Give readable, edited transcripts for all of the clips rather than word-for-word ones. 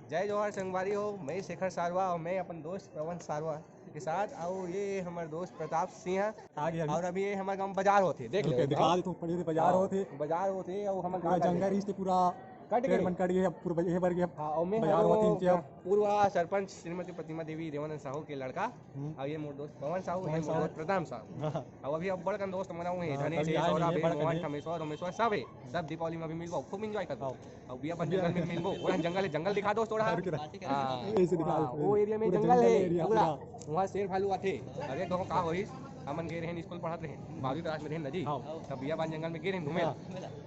जय जोहार संगवारी हो। मैं शेखर सारवा और मैं अपन दोस्त पवन सारवा के साथ और ये हमारे दोस्त प्रताप सिंह है और अभी ये हमारे गाँव बाजार होते देख ले दिखा दे तुम पड़ी बाजार होते और हमारे जंगल रिश्ते पूरा कट गए मन कट गए पूरा ये भर गया। हाँ और मैं बाजार होती इनके अब पूर्व सरपंच श्रीमती प्रतिमा देवी देवानंद साहू के लड़का और ये मोर दोस्त पवन साहू है मोर दोस्त प्रताप साहू और अभी अब बड़कन दोस्त मनाऊ है धनेश सौरभ है मोहन थमेश्वर रमेश्वर सब है सब दीपावली में अभी मिलबो खूब एंजॉय करबो और बिया अपन जंगल में मिलबो पूरा जंगल है जंगल दिखा दो थोड़ा हां वो एरिया में जंगल है पूरा वहां शेर भालू आथे अरे गांव का होई हमन गए रहे स्कूल पढ़ाते हैं 12वीं क्लास में रहे नजी तब बिया बान जंगल में गए रहे घूमे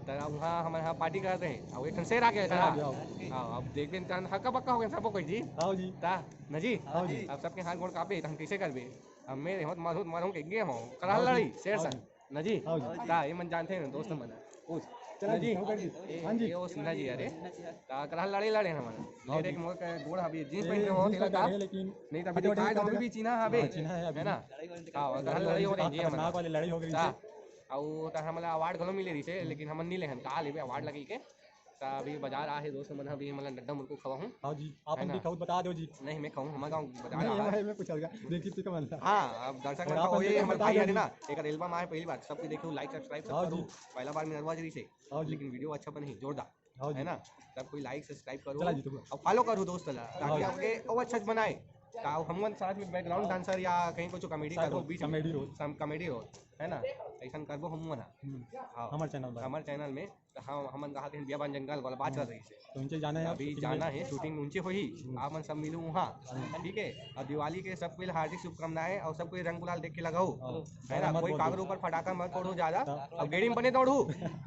तो वहाँ हम यहाँ पार्टी करते हैं और एक शेर आ गया था अब देख बेन तन हक्का बक्का हो गया सब कोई जी हां जी ता नजी अब सबके हाथ गोड़ कापे हम कैसे करबे अब मेरे होत मारूत मारूं के गेम हो करा लड़ी शेर सा नजी ता ये मन जानते हैं दोस्त मन पूछ चला जी हां जी ये सिन्हा जी अरे ता करा लड़े हम मेरे के मोर के गोड़ अभी जींस पहन के हो तेला का लेकिन नहीं तभी दिखाए तो भी चीना हबे है ना हां करा लड़ी हो रही जी हम नाक वाली लड़ी हो गई और त हमला अवार्ड घलो मिले रही से लेकिन हम नहीं लेहन का लेबे अवार्ड लगी के ता अभी बाजार आ है दोस्त मन अभी मतलब डड्डा मुर्को खवाऊं हां जी आप हम भी खाऊ बता दो जी नहीं मैं खाऊं हमारा गांव बाजार आ है मैं पूछ लगा देखी ती का मन हां अब दर्शक मन को ये हमारे भाई है ना एक एल्बम आए पहली बार सबको देखो लाइक सब्सक्राइब करो पहला बार में नरवाजरी से लेकिन वीडियो अच्छा बनी जोरदार है ना सब कोई लाइक सब्सक्राइब करो और फॉलो करो दोस्त ताकि आगे और अच्छा बनाए ताऊ हमन साथ में बैकग्राउंड डांसर या कहीं कुछ कॉमेडी करो बीच कॉमेडी हो सम कॉमेडी हो है ना ऐसा करबो हम ना हां हमारे चैनल में हम हमन कहा थे बियाबान जंगल वाला बात कर रही से तो उनसे जाना है अभी जाना है शूटिंग उनसे होई आप मन सब मिलूं वहां ठीक है और दिवाली के सबको हार्दिक शुभकामनाएं और सबको रंग गुलाल देख के लगाओ है ना कोई कागज ऊपर फटाका मत फोड़ो ज्यादा और गेड़ी में बने दौड़ू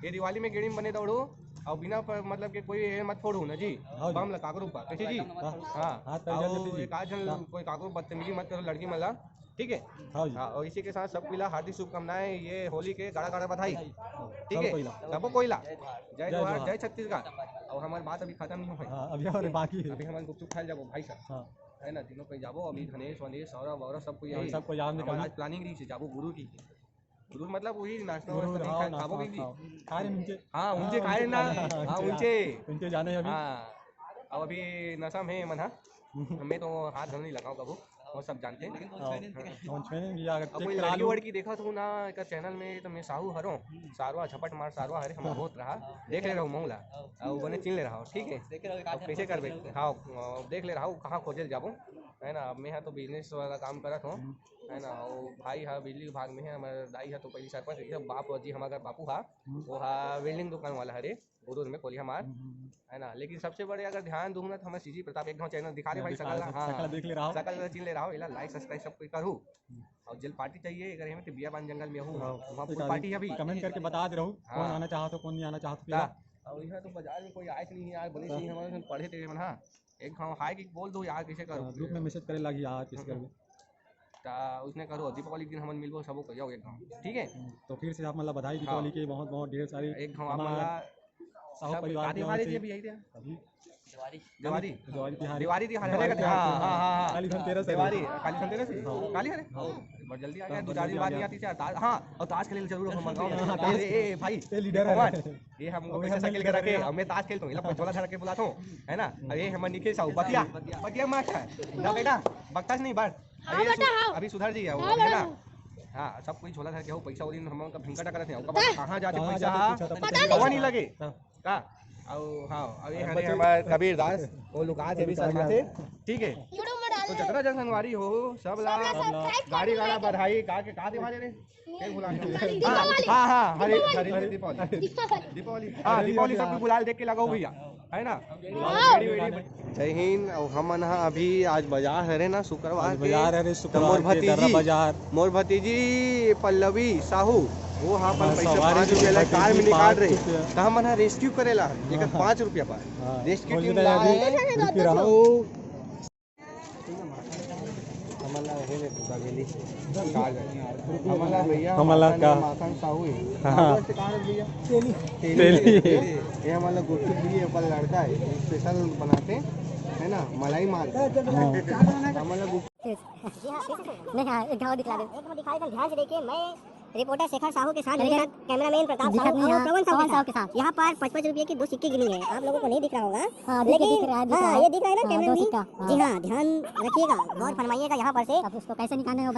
ये दिवाली में गेड़ी में बने दौड़ू और बिना मतलब के कोई मत फोड़ू ना जी बम लगा कागज ऊपर कैसे जी हां एक आज कोई कागज बदतमीजी मत करो लड़की मला ठीक है हाँ और इसी के साथ सबको हार्दिक शुभकामनाएं ये होली के गाड़ा गाड़ा बधाई ठीक है सबको कोयला जय जोहार जय छत्तीसगढ़ और हमारी बात अभी खत्म नहीं हुई अभी और बाकी है अभी हमारे गुपचुप खाए जाबो भाई साहब है ना तीनों कहीं जाबो अभी धनेश वनेश सौरभ और सबको यही सबको याद आज प्लानिंग रही से जाबो गुरु की गुरु मतलब वही नाश्ता वास्ता खाबो भी खाए उनके हां उनके खाए ना हां उनके जाने अभी हां अब अभी नशा में मन मैं तो हाथ धरने नहीं लगाऊं कबो वो सब जानते हैं कोई लड़की वड़की देखा तो ना एक चैनल में तो मैं साहू हरो सारवा झपट मार सारवा हरे हम बहुत रहा देख ले रहा हूँ मऊला और बने चिन ले रहा हूँ ठीक है कैसे कर हाँ देख ले रहा हूँ कहाँ खोजे जाबो है ना अब मैं तो बिजनेस वाला काम करत हूँ है ना और भाई हा बिजली विभाग में है हमारे दाई है तो पहली सरपंच बाप जी हमारा बापू हा वो हा वेल्डिंग दुकान वाला हरे गुरूर में कोलिया मार है ना लेकिन सबसे बड़े अगर ध्यान दूंगा तो हमारे सीजी प्रताप एक चैनल दिखा रहे भाई सकल हाँ देख ले रहा हूँ सकल चिन ले रहा हूँ लाइक सब्सक्राइब सब कोई करूँ और जल पार्टी चाहिए अगर हमें तो बियाबान जंगल में हूँ वहाँ पूरी पार्टी अभी कमेंट करके बता दे रहा हूँ कौन आना चाहता कौन नहीं आना चाहता और यहाँ तो बाजार में कोई आए नहीं यार बड़ी सी हमारे पढ़े थे हाँ एक हाई की बोल दो यार कैसे करो ग्रुप में मैसेज करे लगी यार किस कर उसने करो दीपावली के दिन हम मिलबो सबको कहियो एक गांव ठीक है तो फिर से आप मतलब बधाई दीपावली के बहुत बहुत ढेर सारी एक गांव हमारा साहू परिवार दिवाली भी यही थे अभी दिवाली दिवाली दिवाली हां हां हां काली धनतेरस दिवाली काली धनतेरस काली है बहुत जल्दी आ गया 2-4 दिन बाद नहीं आती थी हां और ताश खेलने जरूर हम गांव में ए भाई ये लीडर है ये हम कैसे साइकिल के रखे और मैं ताश खेलता हूं इला पंचोला धर के बुलाता हूं है ना अरे हम निखिल साहू बतिया बतिया मार है ना बेटा बकतास नहीं बात अभी सुधर जी है वो है ना हाँ सब कोई झोला धर के हो पैसा और हम उनका भिंका टकरा थे कहाँ जाते पैसा पता नहीं लगे का और हाँ अभी हमारे कबीर दास वो लोग आज भी शर्मा थे ठीक है तो जतरा जनसंगवारी हो सब ला गाड़ी गाड़ा बधाई का के का दिवाली रे खेल बुला हां हां हरे हरे दीपावली हां दीपावली सब गुलाल देख के लगाओ भैया है ना जय हिंद और हम अभी आज बाजार है ना शुक्रवार बाजार है शुक्रवार मोर भतीजी पल्लवी साहू वो हाँ पर पैसा 5 रुपया कार में निकाल रहे तो हम रेस्क्यू करेला एक 5 रुपया पर रेस्क्यू टीम हमला हे ने दुका गेली हमला भैया हमला का माखन साहू है हां भैया तेली ये हमला गुप्चुप भी पर लड़का है स्पेशल बनाते है ना मलाई मार हमला नहीं हां एक घाव दिखला दे एक घाव दिखाएगा ध्यान से देखिए मैं रिपोर्टर शेखर साहू के साथ कैमरामैन प्रताप साहू और पवन साहू के साथ यहाँ पर 55 रुपए की 2 सिक्के गिनी है। आप लोगों को नहीं दिख रहा होगा, लेकिन ये दिख रहा है ना कैमरे में। जी हाँ, ध्यान रखिएगा, गौर फरमाइएगा यहाँ पर से। अब उसको कैसे निकालना है हम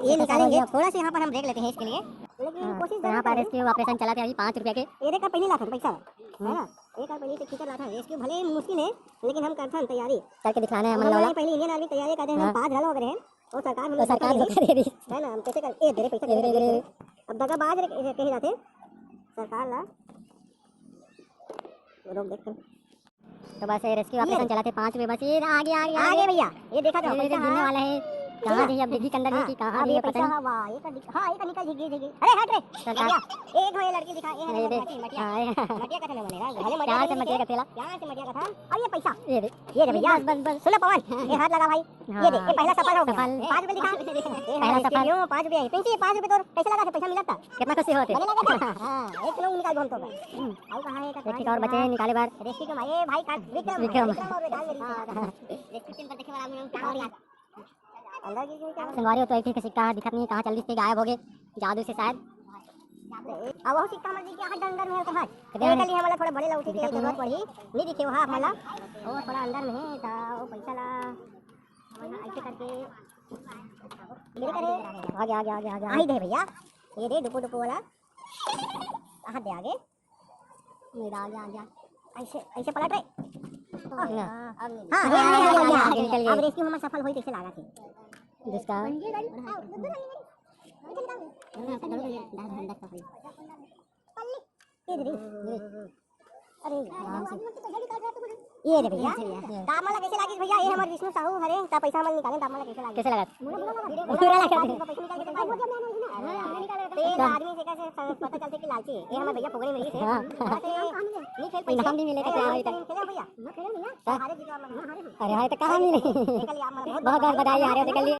ये निकालेंगे। थोड़ा सा यहाँ पर हम ब्रेक लेते हैं इसके लिए, लेकिन कोशिश यहाँ पर रेस्क्यू ऑपरेशन चलाते हैं 5 रुपए के। ये देखा पहली लाख पैसा है ना, एक और पहले से खींचा लाता है। रेस्क्यू भले मुश्किल है, लेकिन हम करते हैं तैयारी करके दिखाना है। हमारे पहले इंडियन आर्मी तैयारी करते हैं, हम 5 घाल वगैरह हैं और सरकार हमें धोखा दे रही है ना। हम कैसे कर ए दे पैसा दे अब दगाबाज कहीं जाते सरकार ला रोक देख। तो बस रेस्क्यू ऑपरेशन चलाते 5 रुपए बस। ये आगे आगे आगे भैया, ये देखा तो पैसा गिरने वाला है। कहां दी अब डिग्गी के अंदर है कि कहां दी पता नहीं। वाह ये निकल डिग्गी। अरे हट रे एक ये लड़की दिखा, ये मटिया का था बनेगा भले मटिया से मटिया का थैला, यहां से मटिया का था। अब ये पैसा ये भैया बस सुनो पवन, ये हाथ लगा भाई, ये देख ये पहला सफल हो गया। 5 रुपए दिखा, पहला सफल 5 रुपए है। पैसे 5 रुपए तो पैसे लगा के पैसा मिला था, कितना खुशी होते मैंने लगा था। हां एक लोग निकाल हम तो आओ कहां है एक और बचे निकाले बार रेस्क्यू के भाई का विक्रम और डाल मेरी रेस्क्यू टीम पर देखे वाला हम और यार अंदर की क्या संगवारी हो तो एक सिक्का दिखत नहीं कहां चल दिखते, गायब हो गए जादू से शायद। अब वो सिक्का मत दिखिए हाथ अंदर में है तो हाथ देख लिए हमारा थोड़ा बड़े लौटी की जरूरत पड़ी नहीं दिखे वहां हमारा और थोड़ा अंदर में है तो वो पैसा ला ऐसे करके मेरे करे आगे आई दे भैया, ये दे डुपो वाला हाथ दे आगे मेरा आगे ऐसे ऐसे पलट रहे। हां अब रेस्क्यू हम सफल होई कैसे लागा थी जिसका ये रे भैया दामला कैसे लागी भैया, ये हमारे विष्णु साहू हरे ता पैसा मन निकाले दामला कैसे लगा पूरा लगा पैसा निकाल के तो आदमी से कैसे पता चलते कि लालची ये हमारे भैया पकड़े मिली थे। हां नहीं खेल पैसा नहीं मिले तो क्या होई था खेले भैया न खेले भैया हारे जीवा मन हारे। अरे हाय तो कहां मिले बहुत बहुत बधाई आ रहे हो निकल लिए।